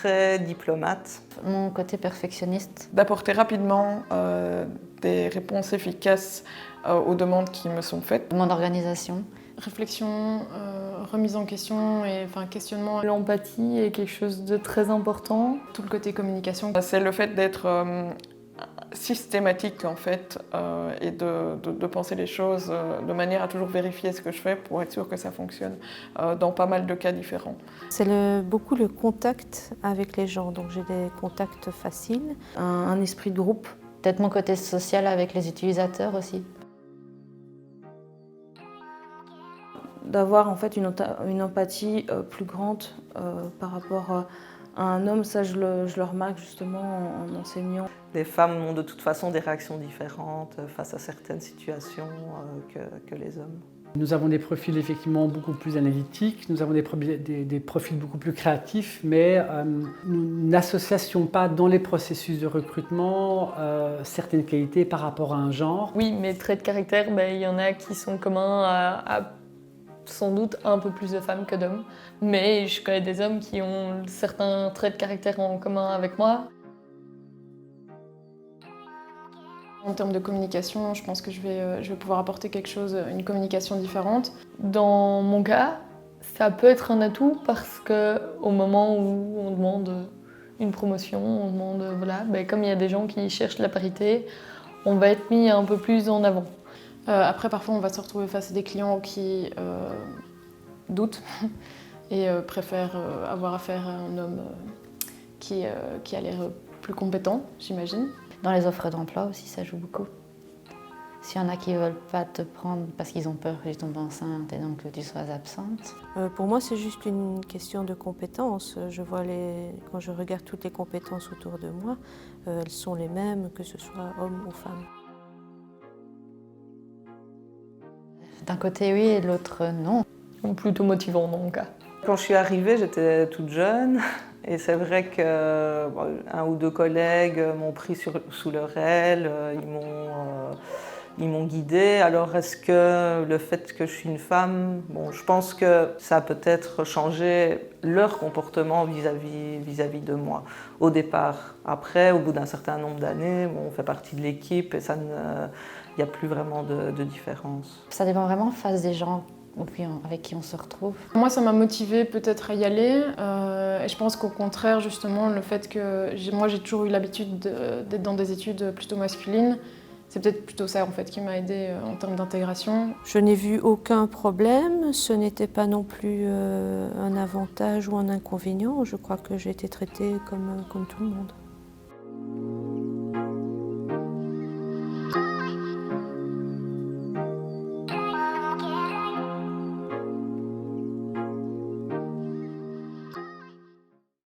très diplomate. Mon côté perfectionniste. D'apporter rapidement des réponses efficaces aux demandes qui me sont faites. Mon organisation. Réflexion, remise en question et questionnement. L'empathie est quelque chose de très important. Tout le côté communication. C'est le fait d'être systématique en fait et de penser les choses de manière à toujours vérifier ce que je fais pour être sûr que ça fonctionne dans pas mal de cas différents. C'est beaucoup le contact avec les gens, donc j'ai des contacts faciles. Un esprit de groupe. Peut-être mon côté social avec les utilisateurs aussi. D'avoir en fait une empathie plus grande par rapport à un homme, ça je le remarque justement en enseignant. Les femmes ont de toute façon des réactions différentes face à certaines situations que les hommes. Nous avons des profils effectivement beaucoup plus analytiques, nous avons des profils beaucoup plus créatifs, mais nous n'associons pas dans les processus de recrutement certaines qualités par rapport à un genre. Oui, mes traits de caractère, il y en a qui sont communs à sans doute un peu plus de femmes que d'hommes. Mais je connais des hommes qui ont certains traits de caractère en commun avec moi. En termes de communication, je pense que je vais pouvoir apporter quelque chose, une communication différente. Dans mon cas, ça peut être un atout parce qu'au moment où on demande une promotion, on demande, comme il y a des gens qui cherchent la parité, on va être mis un peu plus en avant. Après, parfois, on va se retrouver face à des clients qui doutent et préfèrent avoir affaire à un homme qui a l'air plus compétent, j'imagine. Dans les offres d'emploi aussi, ça joue beaucoup. S'il y en a qui ne veulent pas te prendre parce qu'ils ont peur que tu tombes enceinte et donc que tu sois absente. Pour moi, c'est juste une question de compétences. Quand je regarde toutes les compétences autour de moi, elles sont les mêmes, que ce soit homme ou femme. D'un côté oui et de l'autre non. Plutôt motivant dans mon cas. Quand je suis arrivée, j'étais toute jeune et c'est vrai qu'un ou deux collègues m'ont pris sous leur aile, ils m'ont guidée. Alors est-ce que le fait que je suis une femme, je pense que ça a peut-être changé leur comportement vis-à-vis de moi au départ. Après, au bout d'un certain nombre d'années, on fait partie de l'équipe et il n'y a plus vraiment de différence. Ça dépend vraiment face des gens avec qui on se retrouve. Moi, ça m'a motivée peut-être à y aller. Et je pense qu'au contraire, justement, le fait que moi j'ai toujours eu l'habitude d'être dans des études plutôt masculines, c'est peut-être plutôt ça en fait qui m'a aidée en termes d'intégration. Je n'ai vu aucun problème, ce n'était pas non plus un avantage ou un inconvénient. Je crois que j'ai été traitée comme tout le monde.